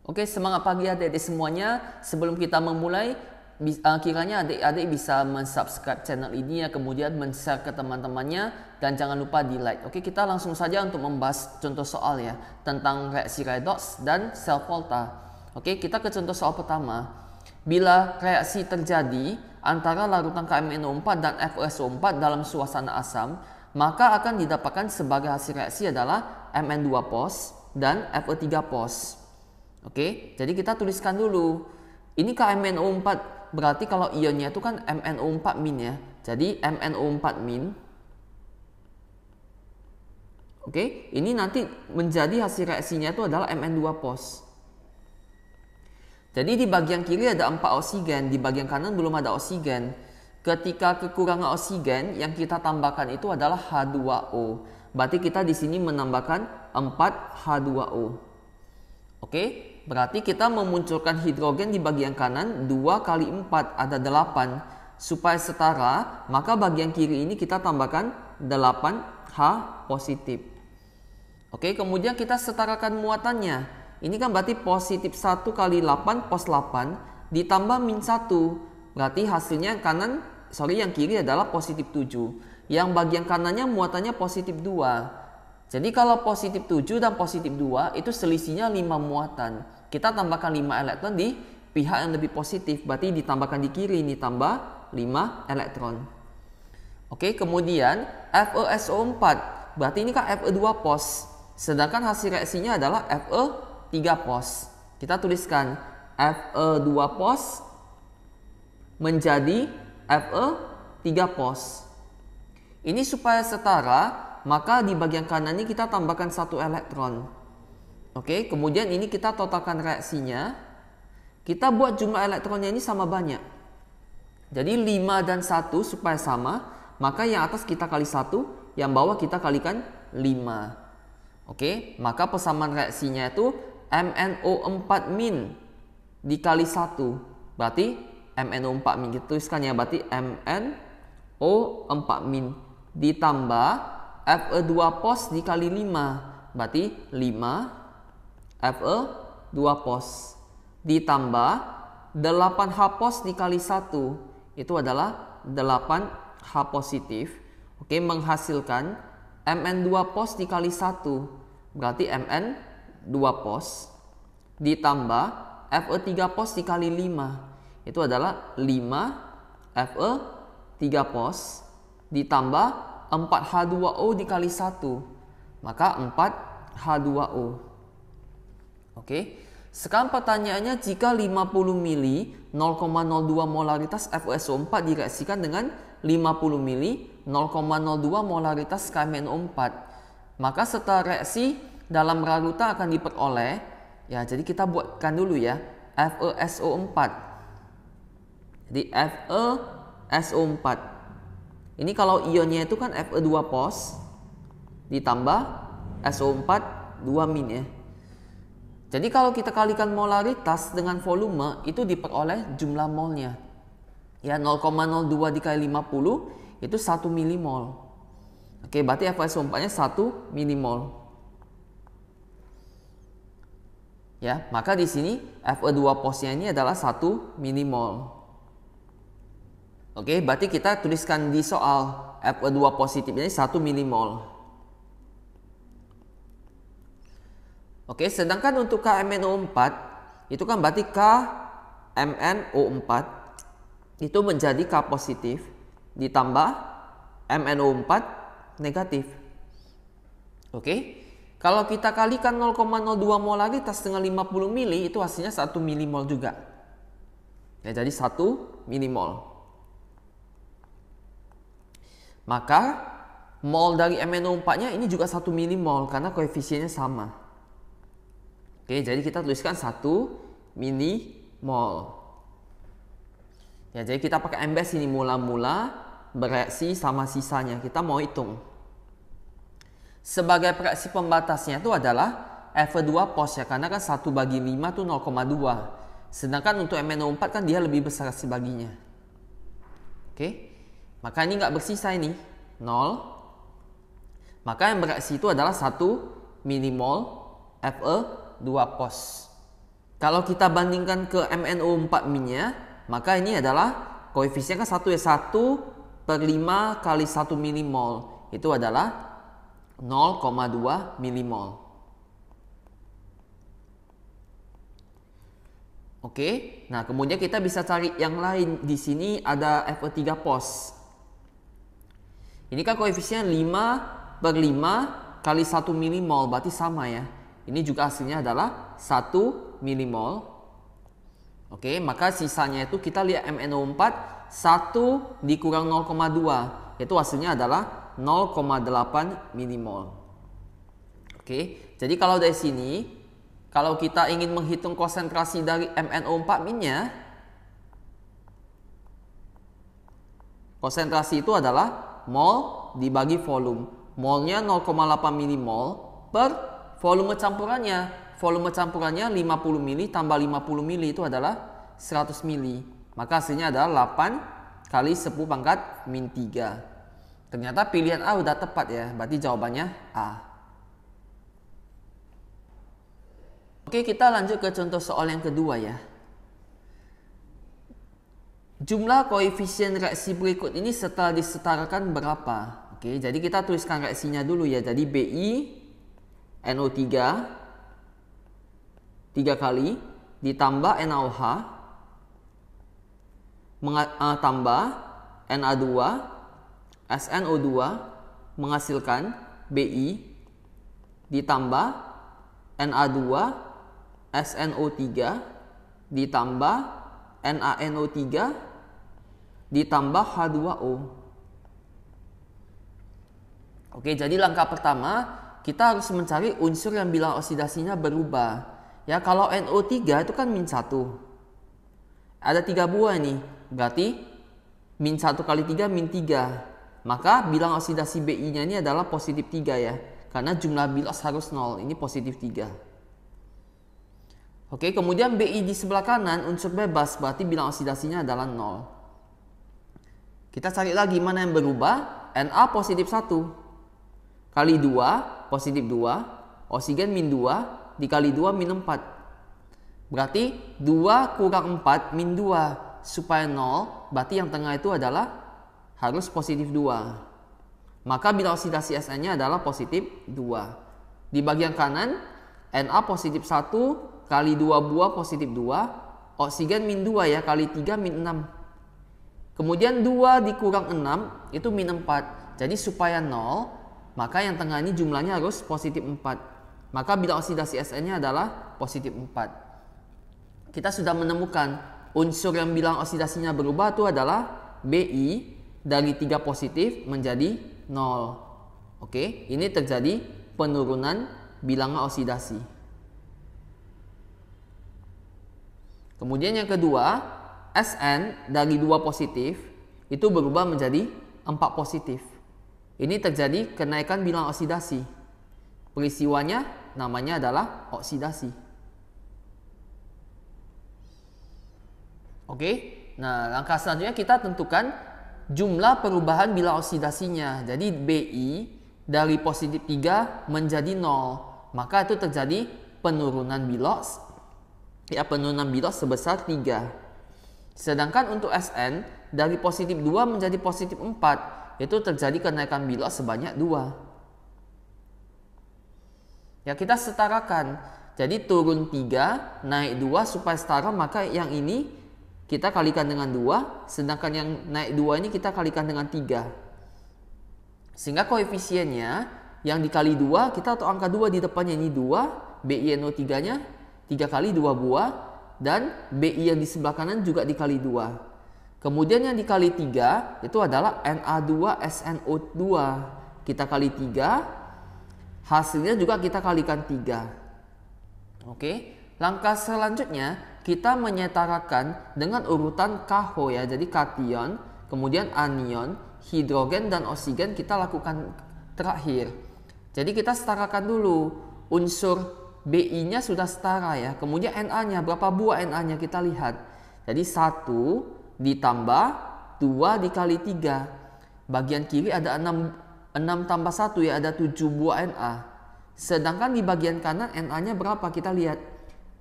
Oke, semangat pagi adik-adik semuanya. Sebelum kita memulai, kiranya adik-adik bisa mensubscribe channel ini ya, kemudian men-share ke teman-temannya, dan jangan lupa di like. Oke, kita langsung saja untuk membahas contoh soal ya, tentang reaksi redox dan sel volta. Oke, kita ke contoh soal pertama. Bila reaksi terjadi antara larutan KMnO4 dan FeSO4 dalam suasana asam, maka akan didapatkan sebagai hasil reaksi adalah Mn2 pos dan Fe3 pos. Oke, jadi kita tuliskan dulu. Ini KMnO4, berarti kalau ionnya itu kan MnO4 min ya. Jadi MnO4 min. Oke, ini nanti menjadi hasil reaksinya itu adalah Mn2 pos. Jadi di bagian kiri ada 4 oksigen, di bagian kanan belum ada oksigen. Ketika kekurangan oksigen, yang kita tambahkan itu adalah H2O. Berarti kita di sini menambahkan 4H2O. Oke, berarti kita memunculkan hidrogen di bagian kanan 2 kali 4 ada 8. Supaya setara, maka bagian kiri ini kita tambahkan 8H positif. Oke, kemudian kita setarakan muatannya. Ini kan berarti positif 1 kali 8 pos 8 ditambah min 1. Berarti hasilnya yang kiri adalah positif 7. Yang bagian kanannya muatannya positif 2. Jadi kalau positif 7 dan positif 2 itu selisihnya 5 muatan. Kita tambahkan 5 elektron di pihak yang lebih positif. Berarti ditambahkan di kiri ini tambah 5 elektron. Oke, kemudian FeSO4. Berarti ini kan Fe2 pos. Sedangkan hasil reaksinya adalah Fe3 pos. Kita tuliskan Fe2 pos menjadi Fe3 pos. Ini supaya setara, maka di bagian kanan ini kita tambahkan 1 elektron. Oke, kemudian ini kita totalkan reaksinya. Kita buat jumlah elektronnya ini sama banyak. Jadi 5 dan 1 supaya sama, maka yang atas kita kali 1, yang bawah kita kalikan 5. Oke, maka persamaan reaksinya itu MnO4 min dikali 1. Berarti MnO4 min, kita tuliskan ya, berarti MnO4 min ditambah Fe2 pos dikali 5, berarti 5 Fe2 pos ditambah 8H pos dikali 1, itu adalah 8H positif. Oke, menghasilkan Mn2 pos dikali 1, berarti Mn2 pos ditambah Fe3 pos dikali 5, itu adalah 5 Fe3 pos ditambah 4H2O dikali 1, maka 4H2O. Oke, sekarang pertanyaannya, jika 50 mili 0,02 molaritas FeSO4 direaksikan dengan 50 mili 0,02 molaritas KMnO4, maka setelah reaksi dalam larutan akan diperoleh, ya, jadi kita buatkan dulu ya, FeSO4. Jadi FeSO4 ini kalau ionnya itu kan Fe2 pos ditambah SO4 2 min ya. Jadi kalau kita kalikan molaritas dengan volume itu diperoleh jumlah molnya. Ya, 0,02 dikali 50 itu 1 milimol. Oke, berarti FeSO4-nya 1 milimol. Ya, maka di sini Fe2 posnya ini adalah 1 milimol. Oke, berarti kita tuliskan di soal Fe2 positif ini 1 milimol. Oke, sedangkan untuk KMnO4 itu kan berarti KMnO4 itu menjadi K positif ditambah MnO4 negatif. Oke, kalau kita kalikan 0,02 molaritas dengan 50 mili itu hasilnya 1 milimol juga. Ya, jadi 1 milimol. Maka mol dari MnO4-nya ini juga 1 milimol karena koefisiennya sama. Oke, jadi kita tuliskan 1 milimol. Ya, jadi kita pakai embes ini mula-mula bereaksi sama sisanya. Kita mau hitung. Sebagai reaksi pembatasnya itu adalah Fe2 pos ya, karena kan 1 bagi 5 itu 0,2. Sedangkan untuk MnO4 kan dia lebih besar sebaginya. Oke. Maka ini nggak bersisa ini, 0. Maka yang bereaksi itu adalah 1 milimol Fe2 pos. Kalau kita bandingkan ke MnO4-nya, maka ini adalah koefisiennya kan 1 ya, 1/5 kali 1 milimol. Itu adalah 0,2 milimol. Oke, nah kemudian kita bisa cari yang lain. Di sini ada FO3 pos. Ini kan koefisien 5/5 kali 1 milimol, berarti sama ya. Ini juga hasilnya adalah 1 milimol. Oke, maka sisanya itu kita lihat MnO4, 1 dikurang 0,2. Itu hasilnya adalah 0,8 milimol. Oke, jadi kalau dari sini, kalau kita ingin menghitung konsentrasi dari MnO4-nya, konsentrasi itu adalah mol dibagi volume. Molnya 0,8 milimol per volume campurannya. Volume campurannya 50 mili tambah 50 mili itu adalah 100 mili. Maka hasilnya adalah 8 kali 10⁻⁻3. Ternyata pilihan A udah tepat ya. Berarti jawabannya A. Oke, kita lanjut ke contoh soal yang kedua ya. Jumlah koefisien reaksi berikut ini setelah disetarakan berapa? Oke, jadi kita tuliskan reaksinya dulu ya. Jadi Bi NO3 3 kali ditambah NaOH tambah Na2 SnO2 menghasilkan Bi ditambah Na2 SnO3 ditambah NaNO3 ditambah H2O. Oke, jadi langkah pertama kita harus mencari unsur yang bilangan oksidasinya berubah. Ya, kalau NO3 itu kan -1. Ada 3 buah nih. Berarti -1 kali 3 -3. Maka bilang oksidasi Bi-nya ini adalah positif 3 ya. Karena jumlah bilos harus 0. Ini positif 3. Oke, kemudian Bi di sebelah kanan unsur bebas, berarti bilang oksidasinya adalah 0. Kita cari lagi mana yang berubah. Na positif 1 kali 2 positif 2, oksigen -2 dikali 2 -4. Berarti 2 kurang 4 -2 supaya 0, berarti yang tengah itu adalah harus positif 2. Maka bilang oksidasi Sn-nya adalah positif 2. Di bagian kanan Na positif 1 kali 2 buah positif 2, oksigen -2 ya, kali 3 -6. Kemudian 2 dikurang 6 itu -4. Jadi supaya 0, maka yang tengah ini jumlahnya harus positif 4. Maka bilang oksidasi Sn-nya adalah positif 4. Kita sudah menemukan unsur yang bilang oksidasinya berubah itu adalah Bi dari 3 positif menjadi 0. Oke, ini terjadi penurunan bilangan oksidasi. Kemudian yang kedua, Sn dari 2 positif itu berubah menjadi 4 positif. Ini terjadi kenaikan bilangan oksidasi. Peristiwanya namanya adalah oksidasi. Oke, nah langkah selanjutnya kita tentukan jumlah perubahan bilangan oksidasinya. Jadi Bi dari positif 3 menjadi 0. Maka itu terjadi penurunan bilos. Ya, penurunan bilos sebesar 3. Sedangkan untuk Sn dari positif 2 menjadi positif 4, itu terjadi kenaikan bilos sebanyak 2. Ya, kita setarakan. Jadi turun 3, naik 2 supaya setara, maka yang ini kita kalikan dengan 2, sedangkan yang naik 2 ini kita kalikan dengan 3. Sehingga koefisiennya yang dikali 2, kita atau angka 2 di depannya ini 2, BiNO3-nya 3 kali 2 buah, dan Bi yang di sebelah kanan juga dikali 2. Kemudian yang dikali 3 itu adalah Na2SnO2. Kita kali 3, hasilnya juga kita kalikan 3. Oke, langkah selanjutnya kita menyetarakan dengan urutan KHO ya. Jadi kation, kemudian anion, hidrogen dan oksigen kita lakukan terakhir. Jadi kita setarakan dulu unsur Bi-nya sudah setara ya. Kemudian Na-nya, berapa buah Na-nya kita lihat. Jadi 1 ditambah 2 dikali 3. Bagian kiri ada 6 tambah 1 ya, ada 7 buah Na. Sedangkan di bagian kanan Na-nya berapa? Kita lihat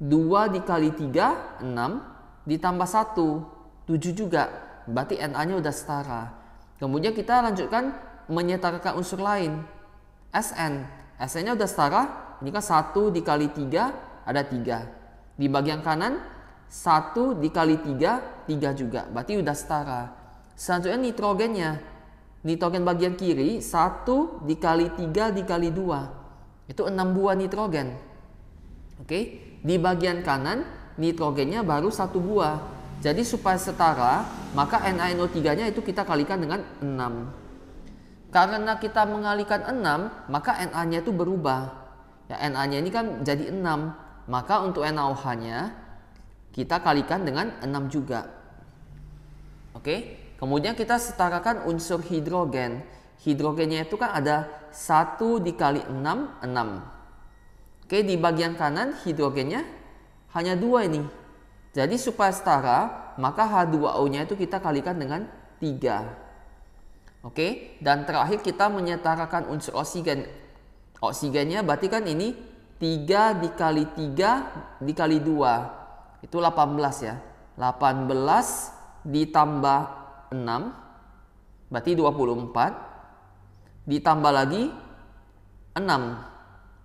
2 dikali 3, 6. Ditambah 1, 7 juga. Berarti Na-nya udah setara. Kemudian kita lanjutkan menyetarakan unsur lain. Sn. Sn-nya udah setara. Ini kan 1 dikali 3, ada 3. Di bagian kanan, 1 dikali 3, 3 juga. Berarti udah setara. Selanjutnya nitrogennya. Nitrogen bagian kiri 1 dikali 3 dikali 2. Itu 6 buah nitrogen. Oke, di bagian kanan nitrogennya baru 1 buah. Jadi supaya setara, maka NaNO3-nya itu kita kalikan dengan 6. Karena kita mengalikan 6, maka Na-nya itu berubah. Ya, Na-nya ini kan jadi 6. Maka untuk NaOH-nya kita kalikan dengan 6 juga. Oke. Kemudian kita setarakan unsur hidrogen. Hidrogennya itu kan ada 1 dikali 6, 6. Oke, di bagian kanan hidrogennya hanya 2 ini. Jadi supaya setara, maka H2O-nya itu kita kalikan dengan 3. Oke, dan terakhir kita menyetarakan unsur oksigen. Oksigennya berarti kan ini 3 dikali 3 dikali 2. Itu 18 ya. 18 ditambah 6 berarti 24, ditambah lagi 6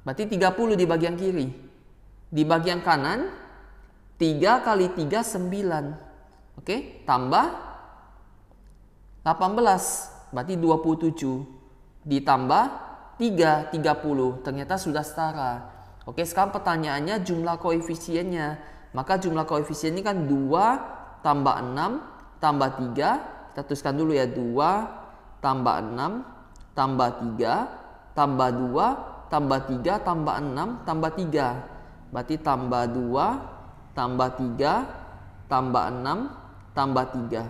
berarti 30 di bagian kiri. Di bagian kanan 3 kali 3 9. Oke, tambah 18 berarti 27, ditambah 3 30. Ternyata sudah setara. Oke, sekarang pertanyaannya jumlah koefisiennya. Maka jumlah koefisien ini kan 2 tambah 6 tambah 3, kita tuliskan dulu ya, 2 tambah 6 tambah 3 tambah 2 tambah 3 tambah 6 tambah 3. Berarti tambah 2 tambah 3 tambah 6 tambah 3.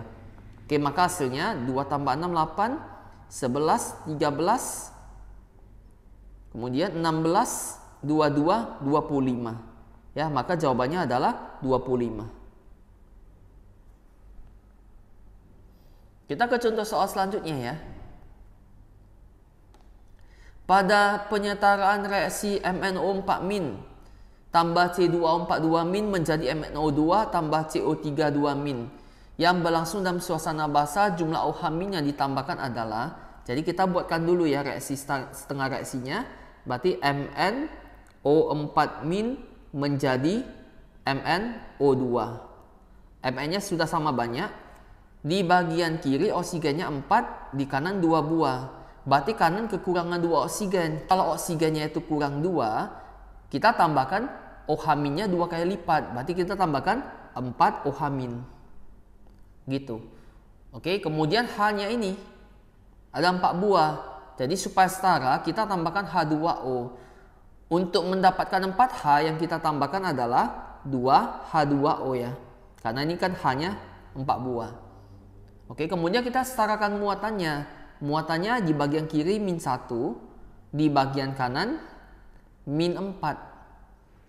Oke, maka hasilnya 2 tambah 6 8, 11 13, kemudian 16 22 25. Ya, maka jawabannya adalah 25. Kita ke contoh soal selanjutnya ya. Pada penyetaraan reaksi MnO4- tambah C2O42- menjadi MnO2 tambah CO32- yang berlangsung dalam suasana basah, jumlah OH- yang ditambahkan adalah, jadi kita buatkan dulu ya reaksi setengah reaksinya. Berarti MnO4- menjadi MnO2. Mn-nya sudah sama banyak. Di bagian kiri oksigennya 4, di kanan 2 buah. Berarti kanan kekurangan 2 oksigen. Kalau oksigennya itu kurang 2, kita tambahkan OH-nya 2 kali lipat. Berarti kita tambahkan 4 OH-. Gitu. Oke, kemudian H-nya ini ada 4 buah. Jadi supaya setara, kita tambahkan H2O. Untuk mendapatkan 4H yang kita tambahkan adalah 2 H2O ya. Karena ini kan H-nya 4 buah. Oke, kemudian kita setarakan muatannya. Muatannya di bagian kiri -1, di bagian kanan -4.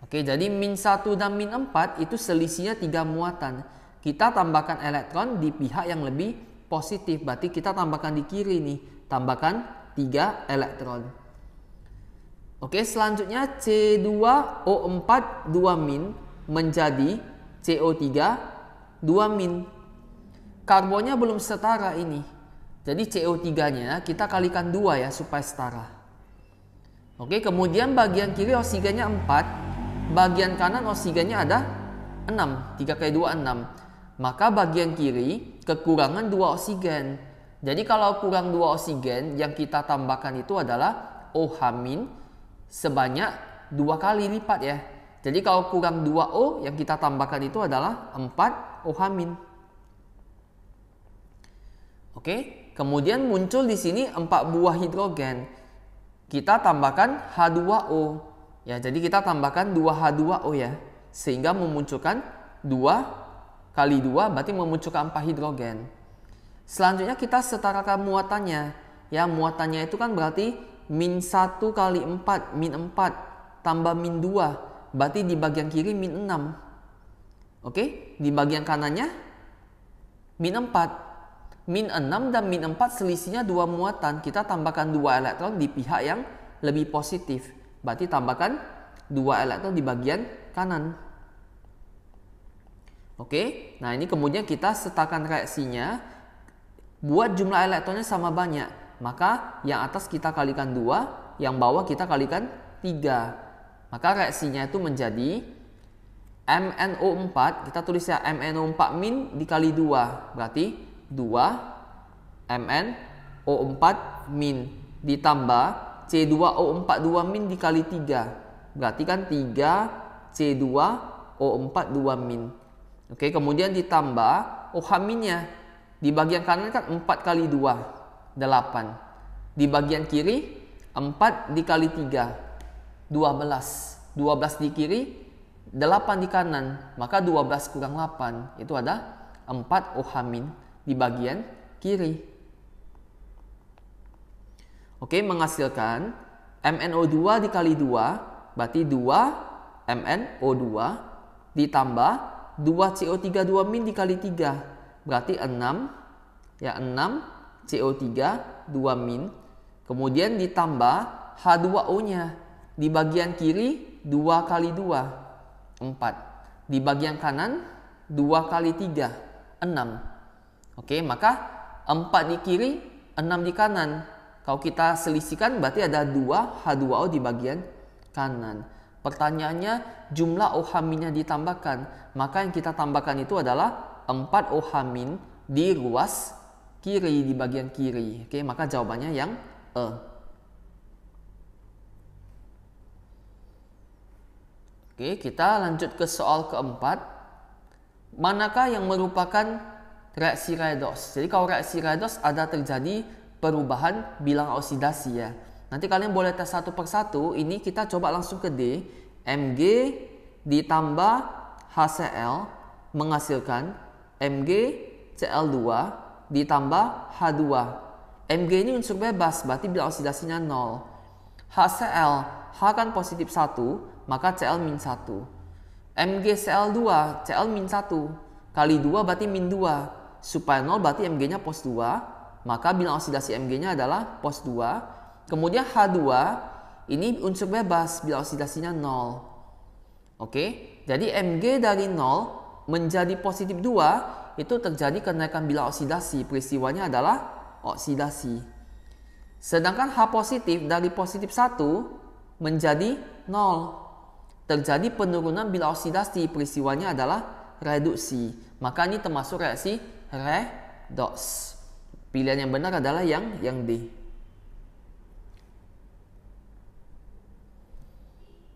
Oke, jadi -1 dan -4 itu selisihnya 3 muatan. Kita tambahkan elektron di pihak yang lebih positif. Berarti kita tambahkan di kiri nih, tambahkan 3 elektron. Oke, selanjutnya C2O4 2- menjadi CO3 2-. Karbonnya belum setara ini. Jadi CO3-nya kita kalikan 2 ya supaya setara. Oke, kemudian bagian kiri oksigennya 4, bagian kanan oksigennya ada 6. 3 kali 2 6. Maka bagian kiri kekurangan 2 oksigen. Jadi kalau kurang 2 oksigen, yang kita tambahkan itu adalah OH- sebanyak 2 kali lipat ya. Jadi kalau kurang 2O, yang kita tambahkan itu adalah 4 OH-. Oke, kemudian muncul di sini 4 buah hidrogen. Kita tambahkan H2O. Ya, jadi kita tambahkan 2 H2O ya. Sehingga memunculkan 2 kali 2 berarti memunculkan 4 hidrogen. Selanjutnya kita setarakan muatannya. Ya, muatannya itu kan berarti -1 kali 4, -4 tambah -2. Berarti di bagian kiri -6. Oke, di bagian kanannya -4. -6 dan -4 selisihnya 2 muatan. Kita tambahkan 2 elektron di pihak yang lebih positif. Berarti tambahkan 2 elektron di bagian kanan. Oke, nah ini kemudian kita sertakan reaksinya. Buat jumlah elektronnya sama banyak, maka yang atas kita kalikan 2, yang bawah kita kalikan 3. Maka reaksinya itu menjadi MnO4, kita tulis ya MnO4 min dikali 2, berarti 2 MnO4 min ditambah C2O4 2 min dikali 3, berarti kan 3 C2O4 2 min. Oke, kemudian ditambah OH minnya. Di bagian kanan kan 4 kali 2, 8. Di bagian kiri 4 dikali 3, 12. 12 di kiri, 8 di kanan. Maka 12 kurang 8, itu ada 4 OH min di bagian kiri. Oke, menghasilkan MnO2 dikali 2, berarti 2 MnO2 ditambah 2 CO3 2 min dikali 3. Berarti 6 CO3 2 min. Kemudian ditambah H2O nya. Di bagian kiri 2 kali 2 4. Di bagian kanan 2 kali 3 6. Oke, maka 4 di kiri 6 di kanan. Kalau kita selisihkan berarti ada 2 H2O di bagian kanan. Pertanyaannya, jumlah OH minnya ditambahkan. Maka yang kita tambahkan itu adalah 4 OH min di ruas kiri, di bagian kiri. Oke, maka jawabannya yang E. Oke, kita lanjut ke soal keempat. Manakah yang merupakan reaksi redoks? Jadi kalau reaksi redoks ada terjadi perubahan bilang oksidasi ya. Nanti kalian boleh tes satu per satu. Ini kita coba langsung ke D. Mg ditambah HCl menghasilkan MgCl2 ditambah H2. Mg ini unsur bebas, berarti bilang oksidasinya 0. HCl, H kan positif 1, maka Cl min 1. MgCl2, Cl min 1 kali 2 berarti min 2. Supaya 0 berarti Mg-nya pos 2, maka bilang oksidasi Mg-nya adalah pos 2. Kemudian H2 ini unsur bebas, bilang oksidasinya 0. Oke, jadi Mg dari 0 menjadi positif 2 itu terjadi kenaikan bilang oksidasi. Peristiwanya adalah oksidasi. Sedangkan H positif dari positif 1 menjadi 0. Terjadi penurunan bilang oksidasi. Peristiwanya adalah reduksi. Maka ini termasuk reaksi redoks. Pilihan yang benar adalah yang D.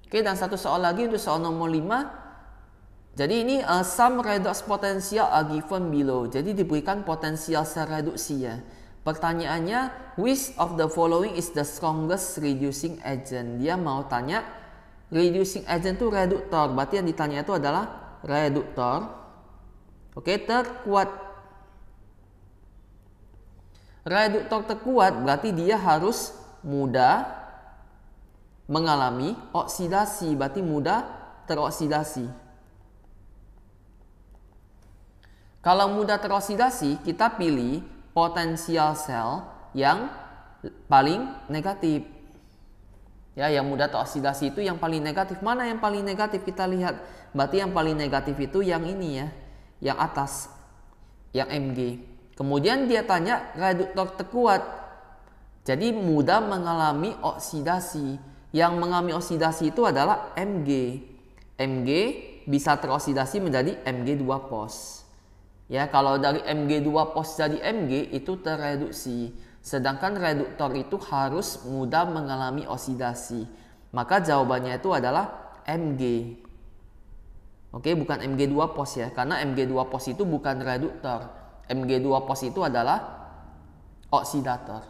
Oke, dan satu soal lagi untuk soal nomor 5. Jadi ini some redox potential are given below. Jadi diberikan potensial sel reduksi ya. Pertanyaannya, which of the following is the strongest reducing agent? Dia mau tanya reducing agent itu reduktor. Berarti yang ditanya itu adalah reduktor. Oke, terkuat. Reduktor terkuat berarti dia harus mudah mengalami oksidasi. Berarti mudah teroksidasi. Kalau mudah teroksidasi, kita pilih potensial sel yang paling negatif. Ya, yang mudah teroksidasi itu yang paling negatif. Mana yang paling negatif? Kita lihat. Berarti yang paling negatif itu yang ini ya. Yang atas. Yang Mg. Kemudian dia tanya reduktor terkuat. Jadi mudah mengalami oksidasi. Yang mengalami oksidasi itu adalah Mg. Mg bisa teroksidasi menjadi Mg2 pos. Ya, kalau dari Mg2 pos jadi Mg itu terreduksi. Sedangkan reduktor itu harus mudah mengalami oksidasi. Maka jawabannya itu adalah Mg. Oke, bukan Mg2 pos ya. Karena Mg2 pos itu bukan reduktor. Mg2 pos itu adalah oksidator.